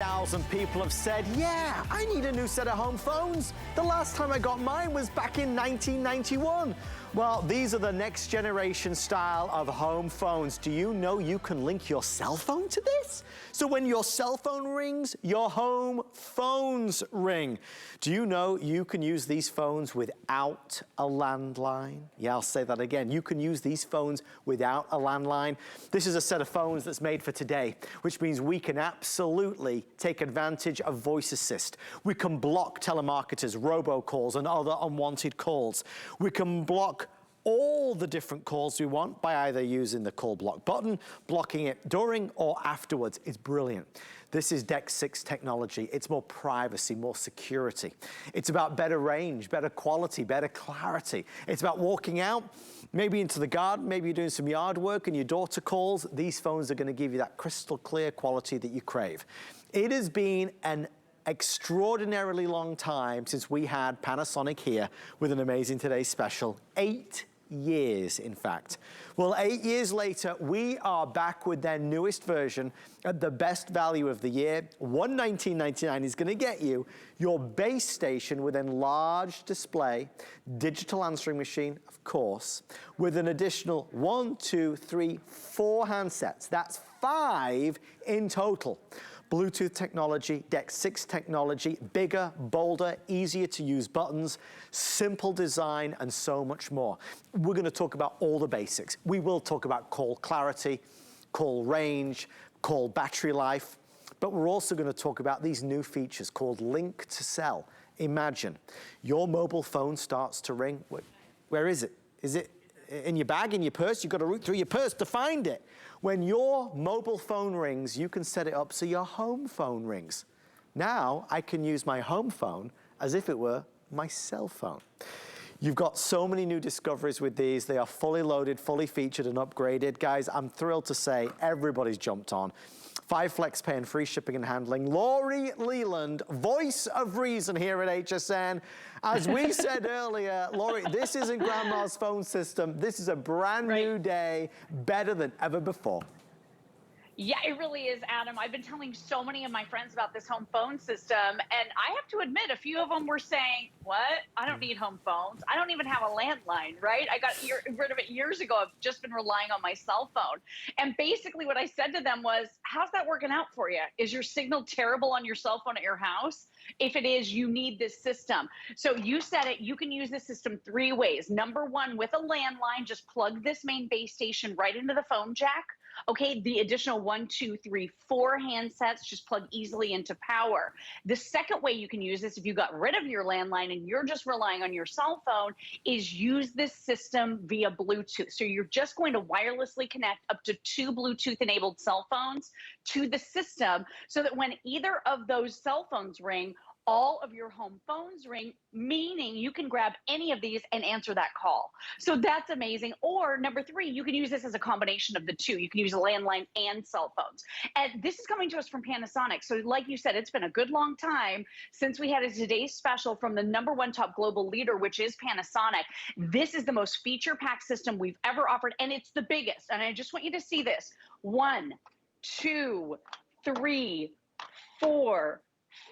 1,000 people have said, yeah, I need a new set of home phones. The last time I got mine was back in 1991. Well, these are the next generation style of home phones. Do you know you can link your cell phone to this? So when your cell phone rings, your home phones ring. Do you know you can use these phones without a landline? Yeah, I'll say that again. You can use these phones without a landline. This is a set of phones that's made for today, which means we can absolutely take advantage of voice assist. We can block telemarketers, robocalls, and other unwanted calls. We can block all the different calls we want by either using the call block button, blocking it during or afterwards. It's brilliant. This is DECT 6 technology. It's more privacy, more security. It's about better range, better quality, better clarity. It's about walking out, maybe into the garden, maybe you're doing some yard work and your daughter calls. These phones are going to give you that crystal clear quality that you crave. It has been an extraordinarily long time since we had Panasonic here with an Amazing Today special. 8 years, in fact. Well, 8 years later, we are back with their newest version at the best value of the year. $119.99 is going to get you your base station with enlarged display, digital answering machine, of course, with an additional 1, 2, 3, 4 handsets. That's 5 in total. Bluetooth technology, DECT 6 technology, bigger, bolder, easier to use buttons, simple design, and so much more. We're going to talk about all the basics. We will talk about call clarity, call range, call battery life, but we're also going to talk about these new features called Link to Cell. Imagine your mobile phone starts to ring. Where is it? Is it in your bag, in your purse? You've got to root through your purse to find it. When your mobile phone rings, you can set it up so your home phone rings. Now, I can use my home phone as if it were my cell phone. You've got so many new discoveries with these. They are fully loaded, fully featured, and upgraded. Guys, I'm thrilled to say everybody's jumped on. 5 flex pay and free shipping and handling. Lori Leland, voice of reason here at HSN. As we said earlier, Lori, this isn't grandma's phone system. This is a brand new day, better than ever before. Yeah, it really is, Adam. I've been telling so many of my friends about this home phone system, and I have to admit, a few of them were saying, what? I don't need home phones. I don't even have a landline, right? I got rid of it years ago. I've just been relying on my cell phone. And basically what I said to them was, how's that working out for you? Is your signal terrible on your cell phone at your house? If it is, you need this system. So you said it, you can use this system 3 ways. Number 1, with a landline, just plug this main base station right into the phone jack. Okay, the additional 1, 2, 3, 4 handsets just plug easily into power. The second way you can use this, if you got rid of your landline and you're just relying on your cell phone, is use this system via Bluetooth. So you're just going to wirelessly connect up to 2 Bluetooth-enabled cell phones to the system so that when either of those cell phones ring, all of your home phones ring, meaning you can grab any of these and answer that call. So that's amazing. Or number 3, you can use this as a combination of the two. You can use a landline and cell phones. And this is coming to us from Panasonic. So like you said, it's been a good long time since we had a today's special from the #1 top global leader, which is Panasonic. This is the most feature-packed system we've ever offered, and it's the biggest. And I just want you to see this. 1, 2, 3, 4,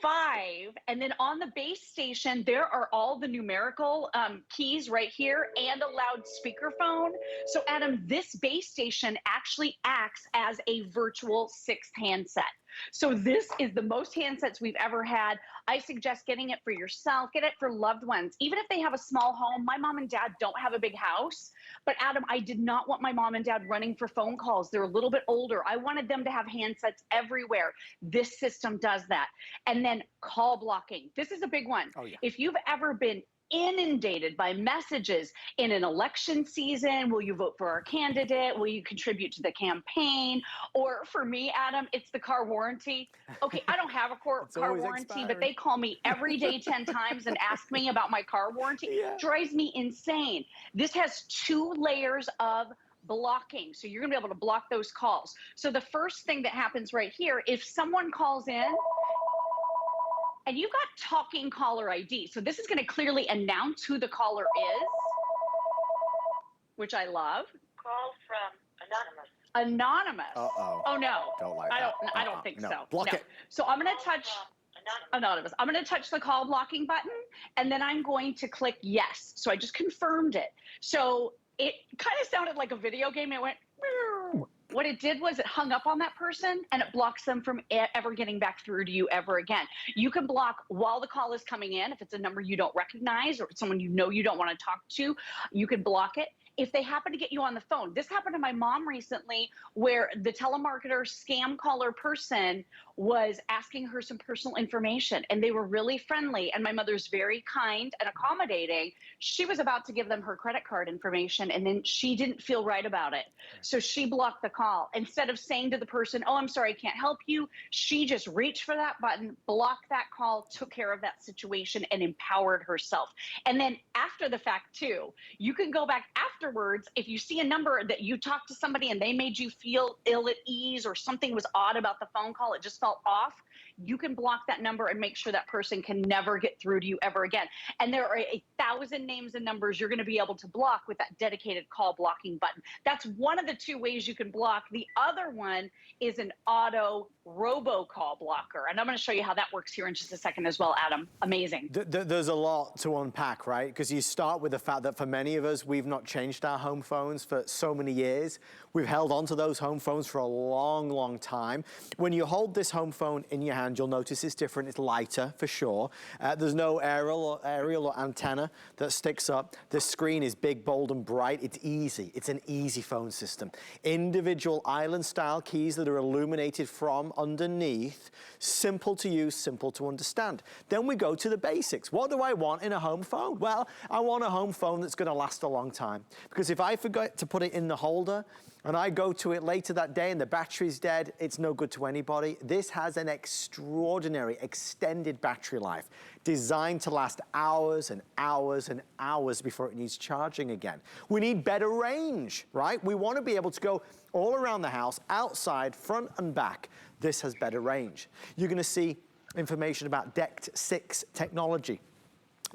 5, and then on the base station, there are all the numerical keys right here and a loudspeaker phone. So Adam, this base station actually acts as a virtual 6th handset. So this is the most handsets we've ever had. I suggest getting it for yourself, get it for loved ones. Even if they have a small home, my mom and dad don't have a big house, but Adam, I did not want my mom and dad running for phone calls. They're a little bit older. I wanted them to have handsets everywhere. This system does that. And then call blocking. This is a big one. Oh, yeah. If you've ever been inundated by messages in an election season, will you vote for our candidate? Will you contribute to the campaign? Or for me, Adam, it's the car warranty. Okay, I don't have a car warranty, expiring. But they call me every day 10 times and ask me about my car warranty. Yeah. Drives me insane. This has 2 layers of blocking. So you're gonna be able to block those calls. So the first thing that happens right here, if someone calls in, and you've got talking caller ID. So this is going to clearly announce who the caller is, which I love. Call from anonymous. Anonymous. Uh-oh. Oh no. Don't like I that. don't. I don't think No. so. Block No. it. So I'm going to touch anonymous. I'm going to touch the call blocking button, and then I'm going to click yes. So I just confirmed it. So it kind of sounded like a video game. It went. Meow. What it did was it hung up on that person, and it blocks them from ever getting back through to you ever again. You can block while the call is coming in. If it's a number you don't recognize or someone you know you don't want to talk to, you can block it. If they happen to get you on the phone, this happened to my mom recently, where the telemarketer scam caller person was asking her some personal information, and they were really friendly, and my mother's very kind and accommodating. She was about to give them her credit card information, and then she didn't feel right about it. So she blocked the call. Instead of saying to the person, oh, I'm sorry, I can't help you, she just reached for that button, blocked that call, took care of that situation, and empowered herself. And then after the fact too, you can go back afterwards. If you see a number that you talked to somebody and they made you feel ill at ease, or something was odd about the phone call, it just felt off, you can block that number and make sure that person can never get through to you ever again. And there are 1,000 names and numbers you're going to be able to block with that dedicated call blocking button. That's one of the two ways you can block. The other one is an auto Robo call blocker. And I'm going to show you how that works here in just a second as well, Adam. Amazing. There's a lot to unpack, right? Because you start with the fact that for many of us, we've not changed our home phones for so many years. We've held on to those home phones for a long, long time. When you hold this home phone in your hand, you'll notice it's different. It's lighter, for sure. There's no aerial or antenna that sticks up. The screen is big, bold, and bright. It's easy. It's an easy phone system. Individual island-style keys that are illuminated from underneath. Simple to use, simple to understand. Then we go to the basics. What do I want in a home phone? Well, I want a home phone that's going to last a long time. Because if I forget to put it in the holder, and I go to it later that day and the battery's dead, it's no good to anybody. This has an extraordinary extended battery life, designed to last hours and hours and hours before it needs charging again. We need better range, right? We want to be able to go all around the house, outside, front and back. This has better range. You're going to see information about DECT 6 technology.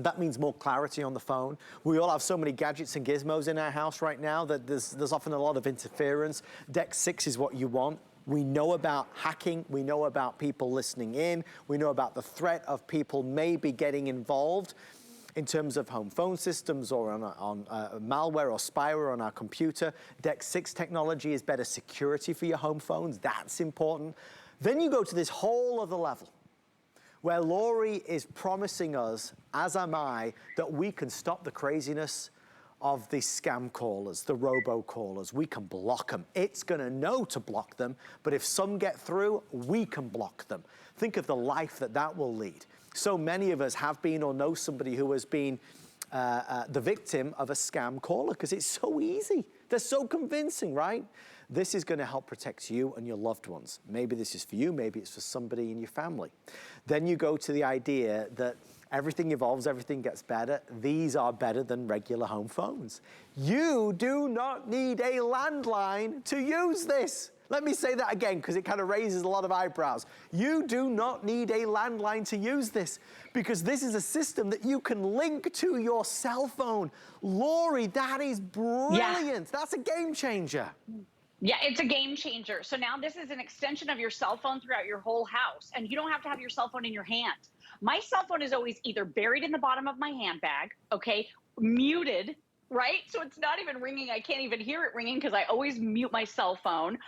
That means more clarity on the phone. We all have so many gadgets and gizmos in our house right now that there's often a lot of interference. DECT 6 is what you want. We know about hacking. We know about people listening in. We know about the threat of people maybe getting involved in terms of home phone systems or on malware or spyware on our computer. DECT 6 technology is better security for your home phones. That's important. Then you go to this whole other level, where Lori is promising us, as am I, that we can stop the craziness of the scam callers, the robo callers. We can block them. It's gonna know to block them, but if some get through, we can block them. Think of the life that that will lead. So many of us have been or know somebody who has been the victim of a scam caller, because it's so easy. They're so convincing, right? This is going to help protect you and your loved ones. Maybe this is for you, maybe it's for somebody in your family. Then you go to the idea that everything evolves, everything gets better. These are better than regular home phones. You do not need a landline to use this. Let me say that again, because it kind of raises a lot of eyebrows. You do not need a landline to use this, because this is a system that you can link to your cell phone. Lori, that is brilliant. Yeah. That's a game changer. Yeah, it's a game changer. So now this is an extension of your cell phone throughout your whole house, and you don't have to have your cell phone in your hand. My cell phone is always either buried in the bottom of my handbag, okay, muted, right? So it's not even ringing. I can't even hear it ringing because I always mute my cell phone,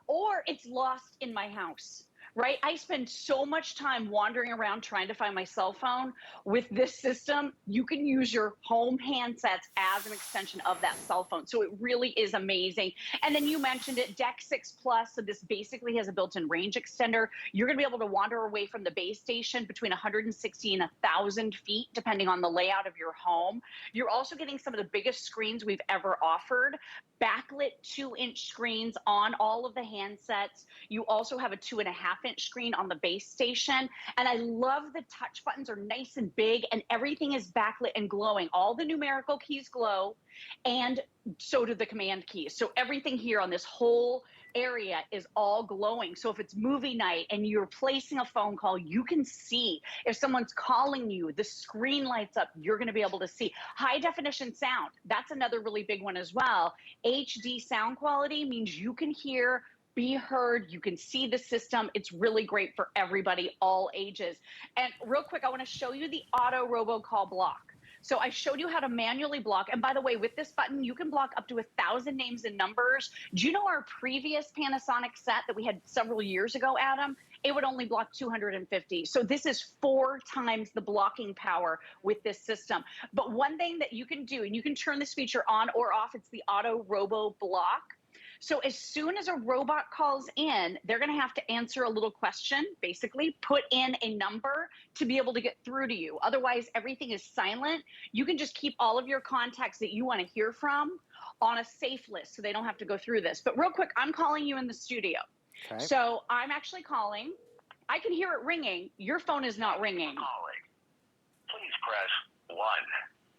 or it's lost in my house. Right? I spend so much time wandering around trying to find my cell phone. With this system, you can use your home handsets as an extension of that cell phone. So it really is amazing. And then you mentioned it, DECT 6 Plus. So this basically has a built-in range extender. You're going to be able to wander away from the base station between 160 and 1,000 feet, depending on the layout of your home. You're also getting some of the biggest screens we've ever offered. Backlit 2-inch screens on all of the handsets. You also have a 2.5-inch screen on the base station. And I love the touch buttons are nice and big, and everything is backlit and glowing. All the numerical keys glow, and so do the command keys. So everything here on this whole area is all glowing. So if it's movie night and you're placing a phone call, you can see. If someone's calling you, the screen lights up, you're going to be able to see. High definition sound, that's another really big one as well. HD sound quality means you can hear, be heard, you can see the system. It's really great for everybody, all ages. And real quick, I want to show you the auto robocall block. So I showed you how to manually block. And by the way, with this button, you can block up to 1,000 names and numbers. Do you know our previous Panasonic set that we had several years ago, Adam? It would only block 250. So this is 4 times the blocking power with this system. But one thing that you can do, and you can turn this feature on or off, it's the auto robo block. So as soon as a robot calls in, they're going to have to answer a little question, basically put in a number to be able to get through to you. Otherwise, everything is silent. You can just keep all of your contacts that you want to hear from on a safe list so they don't have to go through this. But real quick, I'm calling you in the studio. Okay. So I'm actually calling. I can hear it ringing. Your phone is not ringing. Calling. Please press 1.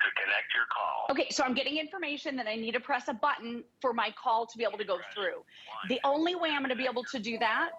To connect your call. Okay, so I'm getting information that I need to press a button for my call to be able to go through. The only way I'm going to be able to do that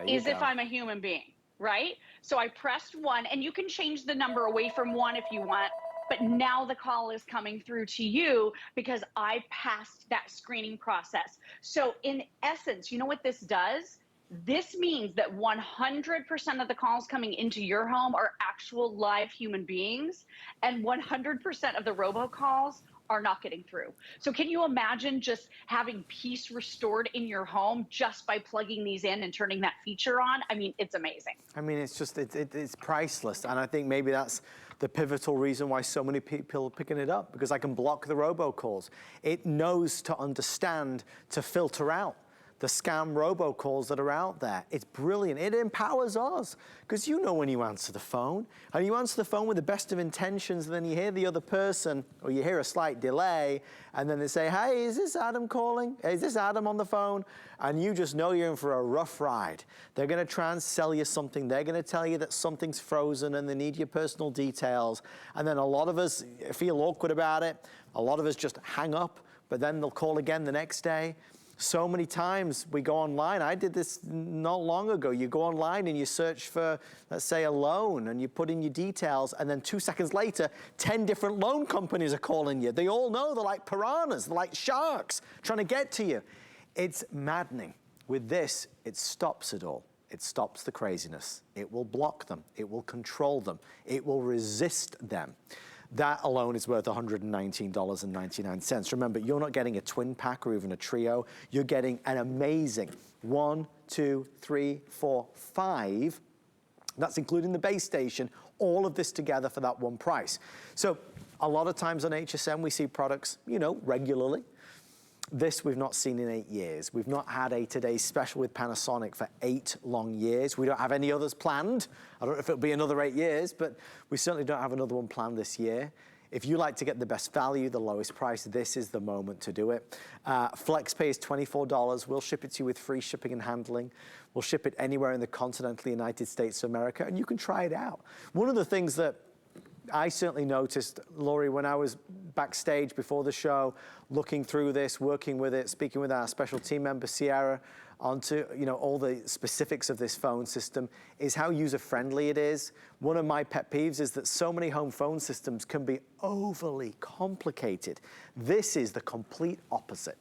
is if I'm a human being, right? So I pressed 1, and you can change the number away from 1 if you want, but now the call is coming through to you because I passed that screening process. So in essence, you know what this does? This means that 100% of the calls coming into your home are actual live human beings, and 100% of the robocalls are not getting through. So can you imagine just having peace restored in your home just by plugging these in and turning that feature on? I mean, it's amazing. I mean, it's just, it's priceless. And I think maybe that's the pivotal reason why so many people are picking it up, because I can block the robocalls. It knows to understand, to filter out the scam robocalls that are out there. It's brilliant. It empowers us, because you know when you answer the phone, and you answer the phone with the best of intentions, and then you hear the other person, or you hear a slight delay, and then they say, hey, is this Adam calling? Is this Adam on the phone? And you just know you're in for a rough ride. They're gonna try and sell you something. They're gonna tell you that something's frozen and they need your personal details. And then a lot of us feel awkward about it. A lot of us just hang up, but then they'll call again the next day. So many times we go online. I did this not long ago. You go online and you search for, let's say, a loan, and you put in your details, and then 2 seconds later, 10 different loan companies are calling you. They all know they're like piranhas, they're like sharks trying to get to you. It's maddening. With this, it stops it all. It stops the craziness. It will block them. It will control them. It will resist them. That alone is worth $119.99. Remember, you're not getting a twin pack or even a trio. You're getting an amazing 1, 2, 3, 4, 5. That's including the base station, all of this together for that one price. So a lot of times on HSN, we see products, you know, regularly. This we've not seen in 8 years. We've not had a Today's Special with Panasonic for 8 long years. We don't have any others planned. I don't know if it'll be another 8 years, but we certainly don't have another one planned this year. If you like to get the best value, the lowest price, this is the moment to do it. FlexPay is $24. We'll ship it to you with free shipping and handling. We'll ship it anywhere in the continental United States of America, and you can try it out. One of the things that I certainly noticed, Lori, when I was backstage before the show, looking through this, working with it, speaking with our special team member, Sierra, onto, you know, all the specifics of this phone system, is how user-friendly it is. One of my pet peeves is that so many home phone systems can be overly complicated. This is the complete opposite.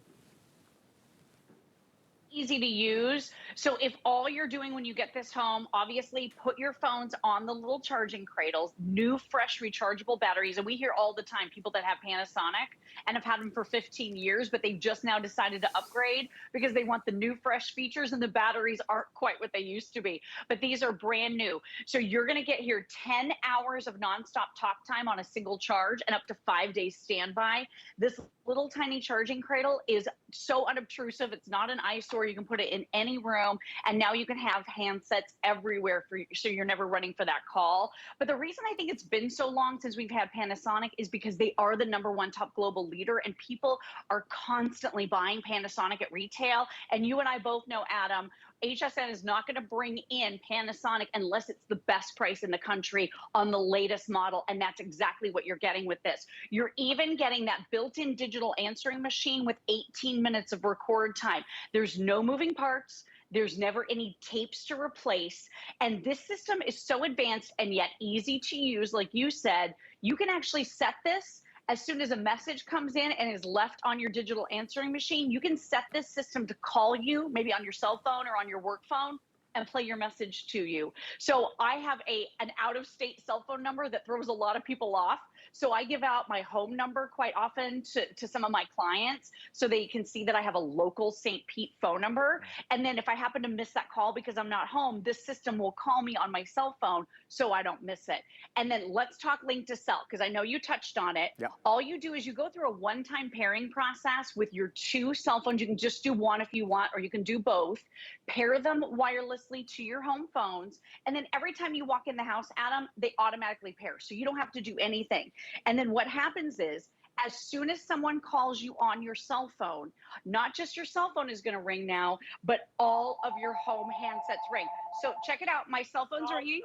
Easy to use. So if all you're doing when you get this home, obviously put your phones on the little charging cradles, new fresh rechargeable batteries. And we hear all the time people that have Panasonic and have had them for 15 years, but they've just now decided to upgrade because they want the new fresh features, and the batteries aren't quite what they used to be. But these are brand new. So you're going to get here 10 hours of nonstop talk time on a single charge and up to 5 days standby. This little tiny charging cradle is so unobtrusive. It's not an eyesore. You can put it in any room, and now you can have handsets everywhere for you, so you're never running for that call. But the reason I think it's been so long since we've had Panasonic is because they are the #1 top global leader, and people are constantly buying Panasonic at retail. And you and I both know, Adam, HSN is not going to bring in Panasonic unless it's the best price in the country on the latest model. And that's exactly what you're getting with this. You're even getting that built-in digital answering machine with 18 minutes of record time. There's no moving parts. There's never any tapes to replace. And this system is so advanced and yet easy to use. Like you said, you can actually set this as soon as a message comes in and is left on your digital answering machine. You can set this system to call you, maybe on your cell phone or on your work phone, and play your message to you. So I have an out-of-state cell phone number that throws a lot of people off. So I give out my home number quite often to some of my clients so they can see that I have a local St. Pete phone number. And then if I happen to miss that call because I'm not home, this system will call me on my cell phone so I don't miss it. And then let's talk link to cell, because I know you touched on it. Yeah. All you do is you go through a one-time pairing process with your two cell phones. You can just do one if you want, or you can do both. Pair them wirelessly to your home phones. And then every time you walk in the house, Adam, they automatically pair. So you don't have to do anything. And then what happens is, as soon as someone calls you on your cell phone, not just your cell phone is going to ring now, but all of your home handsets ring. So check it out. My cell phone's ringing.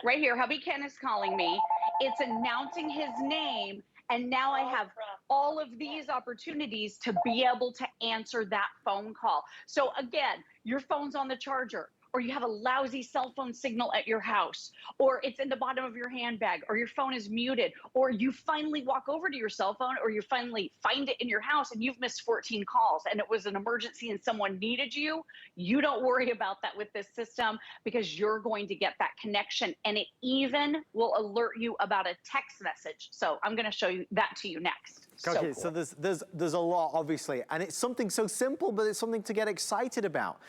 Right here. Hubby Ken is calling me. It's announcing his name. And now I have all of these opportunities to be able to answer that phone call. So again, your phone's on the charger, or you have a lousy cell phone signal at your house, or it's in the bottom of your handbag, or your phone is muted, or you finally walk over to your cell phone, or you finally find it in your house and you've missed 14 calls and it was an emergency and someone needed you. You don't worry about that with this system, because you're going to get that connection, and it even will alert you about a text message. So I'm going to show you that to you next. Okay, So cool. so there's a lot, obviously, and it's something so simple, but it's something to get excited about.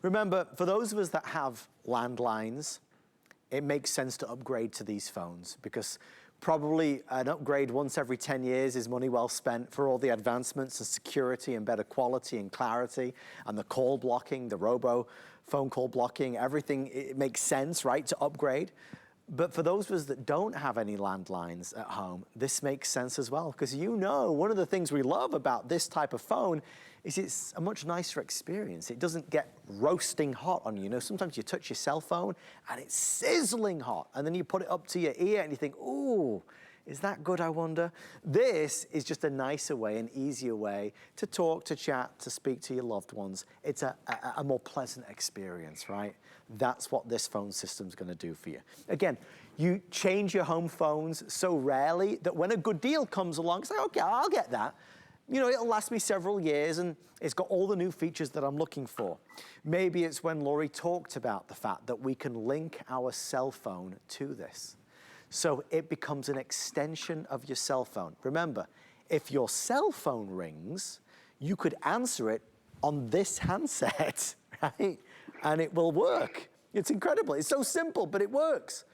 Remember, for those of us that have landlines, it makes sense to upgrade to these phones, because probably an upgrade once every 10 years is money well spent for all the advancements and security and better quality and clarity and the call blocking, the Robo phone call blocking, everything. It makes sense, right, to upgrade. But for those of us that don't have any landlines at home, this makes sense as well, because one of the things we love about this type of phone is it's a much nicer experience. It doesn't get roasting hot on you. You know, sometimes you touch your cell phone and it's sizzling hot, and then you put it up to your ear and you think, ooh, is that good, I wonder? This is just a nicer way, an easier way to talk, to chat, to speak to your loved ones. It's a more pleasant experience, right? That's what this phone system's gonna do for you. Again, you change your home phones so rarely that when a good deal comes along, it's like, okay, I'll get that. You know, it'll last me several years and it's got all the new features that I'm looking for. Maybe it's when Lori talked about the fact that we can link our cell phone to this. So it becomes an extension of your cell phone. Remember, if your cell phone rings, you could answer it on this handset, right? And it will work. It's incredible. It's so simple, but it works.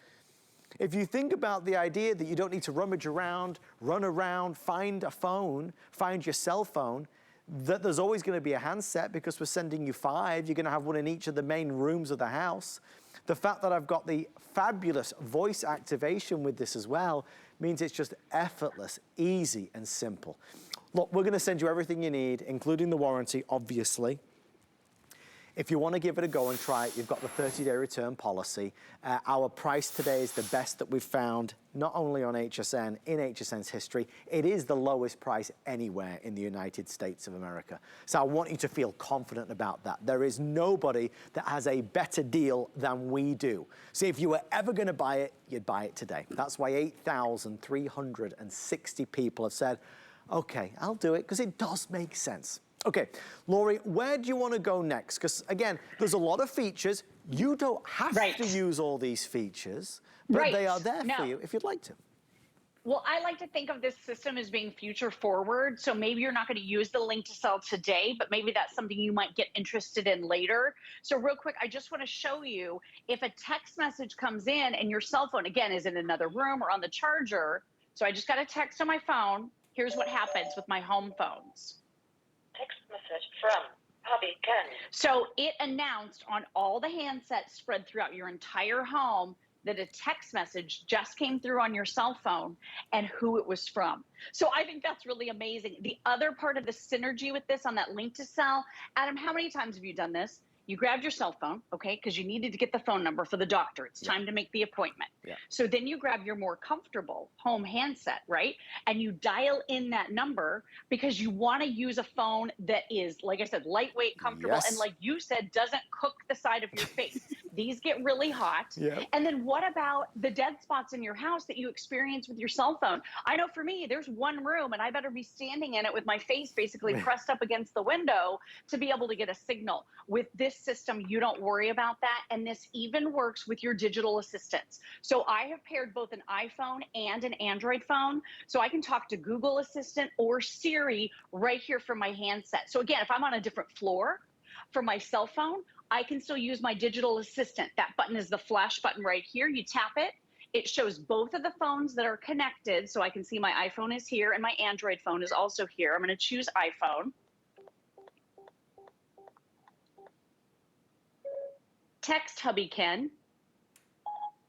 If you think about the idea that you don't need to rummage around, run around, find a phone, find your cell phone, that there's always going to be a handset because we're sending you 5. You're going to have one in each of the main rooms of the house. The fact that I've got the fabulous voice activation with this as well means it's just effortless, easy, and simple. Look, we're going to send you everything you need, including the warranty, obviously. If you want to give it a go and try it, you've got the 30-day return policy. Our price today is the best that we've found, not only on HSN, in HSN's history. It is the lowest price anywhere in the United States of America. So I want you to feel confident about that. There is nobody that has a better deal than we do. So if you were ever going to buy it, you'd buy it today. That's why 8,360 people have said, okay, I'll do it, because it does make sense. Okay, Lori, where do you want to go next? Because again, there's a lot of features. You don't have to use all these features, but they are there for you if you'd like to. Well, I like to think of this system as being future forward. So maybe you're not going to use the link to sell today, but maybe that's something you might get interested in later. So real quick, I just want to show you, if a text message comes in and your cell phone, again, is in another room or on the charger. So I just got a text on my phone. Here's what happens with my home phones. Text message from Hubby Ken. So it announced on all the handsets spread throughout your entire home that a text message just came through on your cell phone and who it was from. So I think that's really amazing. The other part of the synergy with this on that link to sell, Adam, how many times have you done this? You grabbed your cell phone, okay, because you needed to get the phone number for the doctor. It's time to make the appointment. So then you grab your more comfortable home handset, right? And you dial in that number because you want to use a phone that is, like I said, lightweight, comfortable, and like you said, doesn't cook the side of your face. These get really hot. And then what about the dead spots in your house that you experience with your cell phone? I know for me, there's one room and I better be standing in it with my face basically pressed up against the window to be able to get a signal. With this system, you don't worry about that. And this even works with your digital assistants. So I have paired both an iPhone and an Android phone. So I can talk to Google Assistant or Siri right here from my handset. So again, if I'm on a different floor for my cell phone, I can still use my digital assistant. That button is the flash button right here. You tap it. It shows both of the phones that are connected. So I can see my iPhone is here and my Android phone is also here. I'm going to choose iPhone. Text hubby Ken.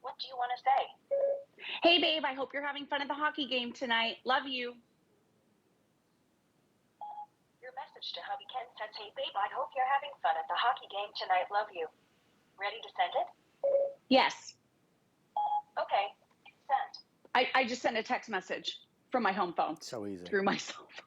What do you want to say? Hey, babe, I hope you're having fun at the hockey game tonight. Love you. Your message to hubby Ken says, hey, babe, I hope you're having fun at the hockey game tonight. Love you. Ready to send it? Yes. Okay, sent. I just sent a text message from my home phone. So easy. Through my cell phone.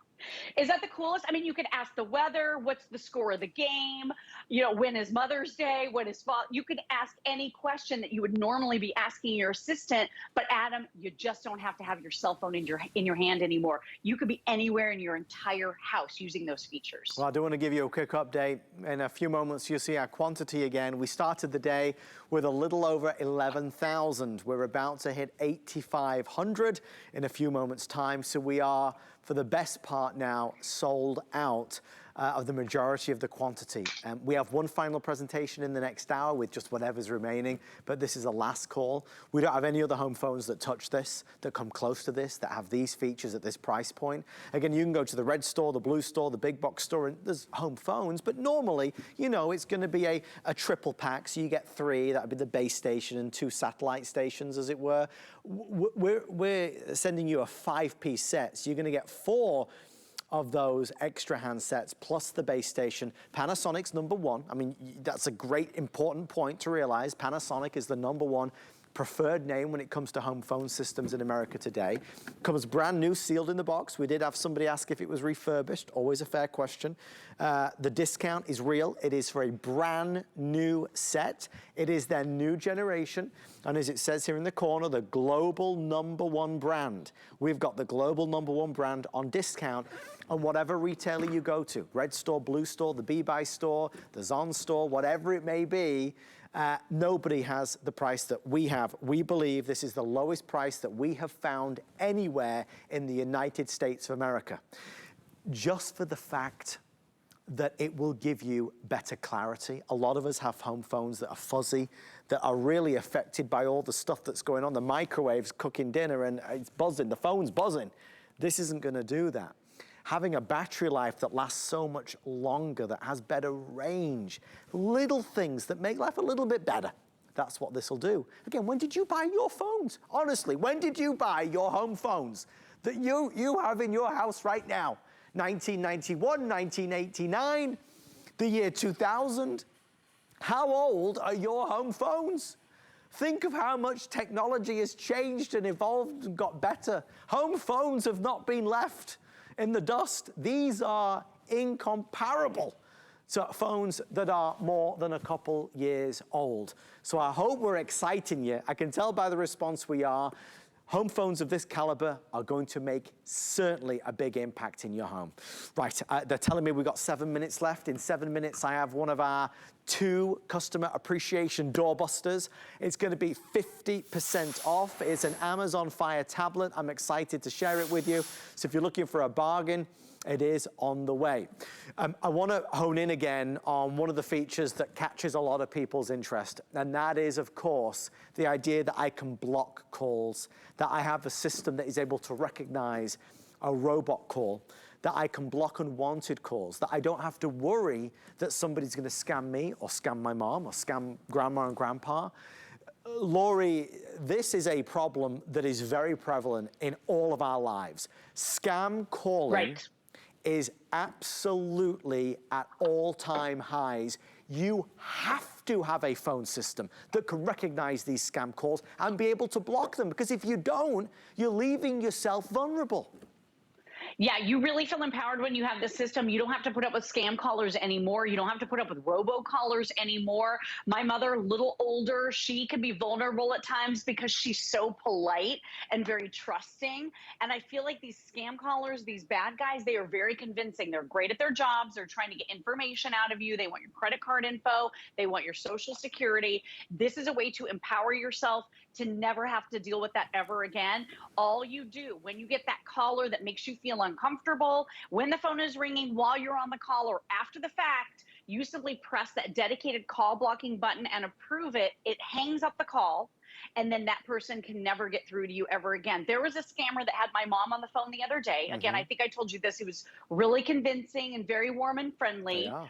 Is that the coolest? I mean, you could ask the weather, what's the score of the game, you know, when is Mother's Day, when is fall. You could ask any question that you would normally be asking your assistant, but Adam, you just don't have to have your cell phone in your hand anymore. You could be anywhere in your entire house using those features. Well, I do want to give you a quick update. In a few moments, you'll see our quantity again. We started the day with a little over 11,000. We're about to hit 8,500 in a few moments' time. So we are, for the best part now, sold out of the majority of the quantity. We have one final presentation in the next hour with just whatever's remaining, but this is a last call. We don't have any other home phones that touch this, that come close to this, that have these features at this price point. Again, you can go to the red store, the blue store, the big box store, and there's home phones, but normally, you know, it's gonna be a triple pack, so you get 3, that would be the base station and 2 satellite stations, as it were. We're sending you a 5-piece set, so you're gonna get 4 of those extra handsets plus the base station. Panasonic's #1. I mean, that's a great important point to realize. Panasonic is the #1 preferred name when it comes to home phone systems in America today. Comes brand new, sealed in the box. We did have somebody ask if it was refurbished, always a fair question. The discount is real. It is for a brand new set. It is their new generation. And as it says here in the corner, the global #1 brand. We've got the global #1 brand on discount on whatever retailer you go to. Red store, blue store, the Be-Buy store, the Zon store, whatever it may be. Nobody has the price that we have. We believe this is the lowest price that we have found anywhere in the United States of America. Just for the fact that it will give you better clarity. A lot of us have home phones that are fuzzy, that are really affected by all the stuff that's going on. The microwave's cooking dinner and it's buzzing, the phone's buzzing. This isn't gonna do that. Having a battery life that lasts so much longer, that has better range, little things that make life a little bit better. That's what this will do. Again, when did you buy your phones? Honestly, when did you buy your home phones that you have in your house right now? 1991, 1989, the year 2000. How old are your home phones? Think of how much technology has changed and evolved and got better. Home phones have not been left in the dust. These are incomparable to phones that are more than a couple years old. So I hope we're exciting you. I can tell by the response we are. Home phones of this caliber are going to make certainly a big impact in your home. Right, they're telling me we've got 7 minutes left. In 7 minutes, I have one of our 2 customer appreciation doorbusters. It's gonna be 50% off. It's an Amazon Fire tablet. I'm excited to share it with you. So if you're looking for a bargain, it is on the way. I want to hone in again on one of the features that catches a lot of people's interest, and that is, of course, the idea that I can block calls, that I have a system that is able to recognize a robot call, that I can block unwanted calls, that I don't have to worry that somebody's going to scam me or scam my mom or scam grandma and grandpa. Laurie, this is a problem that is very prevalent in all of our lives. Scam calling is absolutely at all-time highs. you have to have a phone system that can recognize these scam calls and be able to block them, because if you don't, you're leaving yourself vulnerable. Yeah, you really feel empowered when you have this system. You don't have to put up with scam callers anymore. You don't have to put up with robo callers anymore. My mother, a little older, she can be vulnerable at times because she's so polite and very trusting. And I feel like these scam callers, these bad guys, they are very convincing. They're great at their jobs. They're trying to get information out of you. They want your credit card info. They want your social security. This is a way to empower yourself to never have to deal with that ever again. All you do when you get that caller that makes you feel uncomfortable, when the phone is ringing, while you're on the call or after the fact, you simply press that dedicated call blocking button and approve it. It hangs up the call, and then that person can never get through to you ever again. There was a scammer that had my mom on the phone the other day. Again, I think I told you this. He was really convincing and very warm and friendly. Yeah.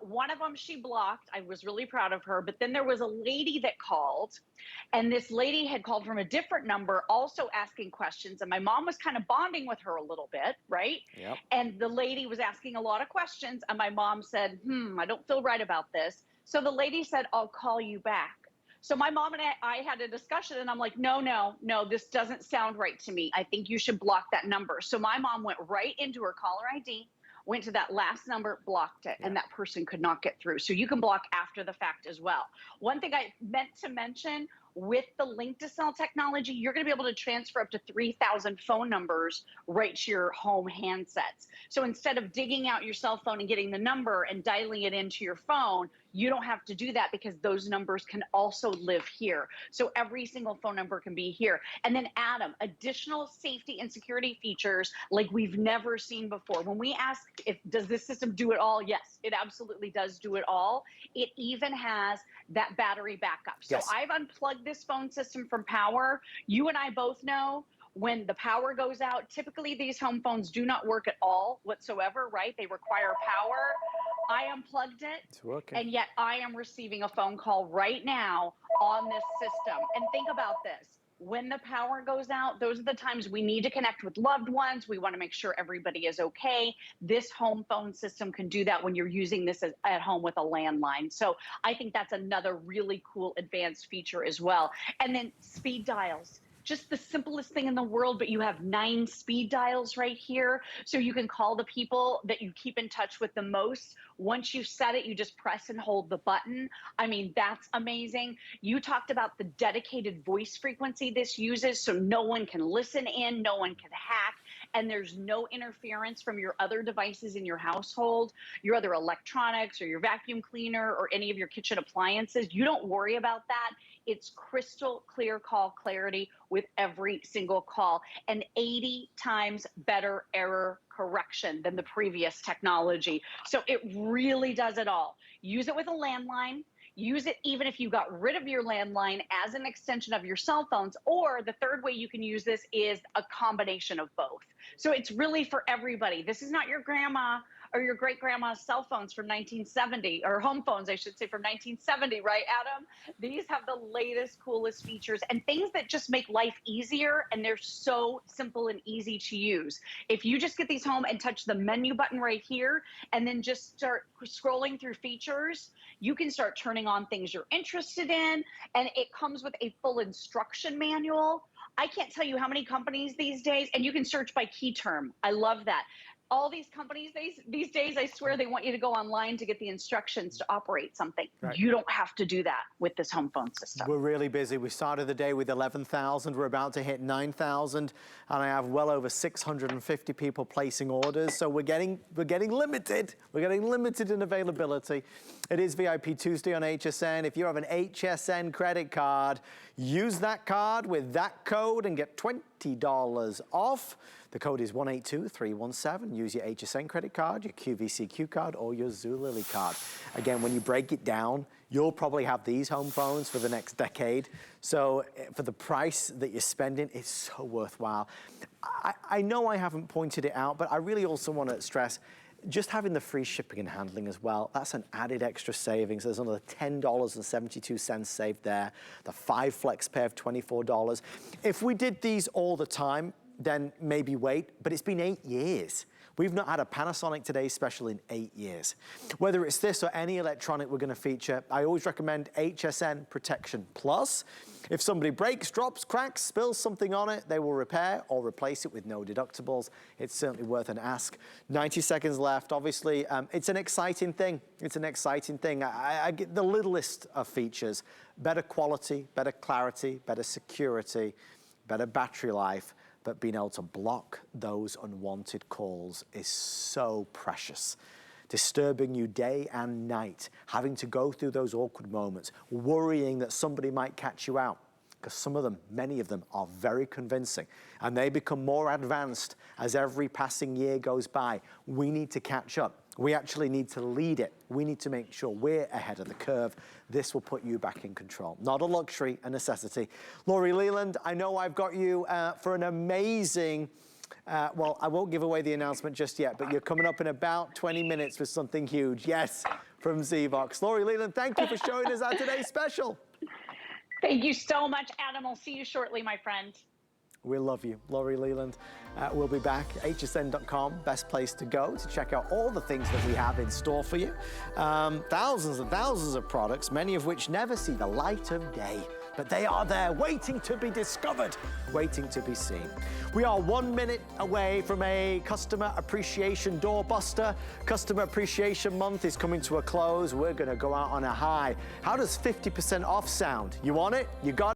One of them she blocked. I was really proud of her. But then there was a lady that called, and this lady had called from a different number, also asking questions. And my mom was kind of bonding with her a little bit, right? Yep. And the lady was asking a lot of questions. And my mom said, I don't feel right about this. So the lady said, I'll call you back. So my mom and I had a discussion, and I'm like, no, this doesn't sound right to me. I think you should block that number. So my mom went right into her caller ID, went to that last number, blocked it, and that person could not get through. So you can block after the fact as well. One thing I meant to mention, with the link to cell technology, you're going to be able to transfer up to 3,000 phone numbers right to your home handsets. So instead of digging out your cell phone and getting the number and dialing it into your phone, you don't have to do that, because those numbers can also live here. So every single phone number can be here. And then Adam, additional safety and security features like we've never seen before. When we ask, does this system do it all? Yes, it absolutely does do it all. It even has that battery backup. So Yes. I've unplugged this phone system from power. You and I both know when the power goes out, typically these home phones do not work at all whatsoever, right? They require power. I unplugged it, It's working. and yet I am receiving a phone call right now on this system. And think about this. When the power goes out, those are the times we need to connect with loved ones. We want to make sure everybody is okay. This home phone system can do that when you're using this at home with a landline. So I think that's another really cool advanced feature as well. And then speed dials. Just the simplest thing in the world, but you have 9 speed dials right here. So you can call the people that you keep in touch with the most. Once you set it, you just press and hold the button. I mean, that's amazing. You talked about the dedicated voice frequency this uses, so no one can listen in, no one can hack, and there's no interference from your other devices in your household, your other electronics or your vacuum cleaner or any of your kitchen appliances. You don't worry about that. It's crystal clear call clarity with every single call, and 80 times better error correction than the previous technology. So it really does it all. Use it with a landline. Use it even if you got rid of your landline as an extension of your cell phones, or the third way you can use this is a combination of both. So it's really for everybody. This is not your grandma or your great-grandma's cell phones from 1970, or home phones, I should say, from 1970, right, Adam? These have the latest, coolest features and things that just make life easier, and they're so simple and easy to use. If you just get these home and touch the menu button right here, and then just start scrolling through features, you can start turning on things you're interested in, and it comes with a full instruction manual. I can't tell you how many companies these days, and you can search by key term. I love that. All these companies these days, I swear, they want you to go online to get the instructions to operate something. Right. You don't have to do that with this home phone system. We're really busy. We started the day with 11,000. We're about to hit 9,000, and I have well over 650 people placing orders. So we're getting limited. We're getting limited in availability. It is VIP Tuesday on HSN. If you have an HSN credit card, use that card with that code and get $20 off. The code is 182317. Use your HSN credit card, your QVCQ card, or your Zulily card. Again, when you break it down, you'll probably have these home phones for the next decade. So for the price that you're spending, it's so worthwhile. I know I haven't pointed it out, but I really also want to stress just having the free shipping and handling as well. That's an added extra savings. There's another $10.72 saved there. The 5 flex pay of $24. If we did these all the time, then maybe wait, but it's been 8 years. We've not had a Panasonic Today special in 8 years. Whether it's this or any electronic we're going to feature, I always recommend HSN Protection Plus. If somebody breaks, drops, cracks, spills something on it, they will repair or replace it with no deductibles. It's certainly worth an ask. 90 seconds left. Obviously, it's an exciting thing. It's an exciting thing. I get the littlest of features: better quality, better clarity, better security, better battery life. But being able to block those unwanted calls is so precious. Disturbing you day and night, having to go through those awkward moments, worrying that somebody might catch you out. Because some of them, many of them, are very convincing. And they become more advanced as every passing year goes by. We need to catch up. We actually need to lead it. We need to make sure we're ahead of the curve. This will put you back in control. Not a luxury, a necessity. Laurie Leland, I know I've got you for an amazing, well, I won't give away the announcement just yet, but you're coming up in about 20 minutes with something huge. Yes, from Zvox. Laurie Leland, thank you for showing us our today's special. Thank you so much, Adam. I'll see you shortly, my friend. We love you. Laurie Leland. We'll be back. hsn.com, best place to go to check out all the things that we have in store for you. Thousands and thousands of products, many of which never see the light of day. But they are there, waiting to be discovered, waiting to be seen. We are 1 minute away from a customer appreciation doorbuster. Customer Appreciation Month is coming to a close. We're going to go out on a high. How does 50% off sound? You want it? You got it?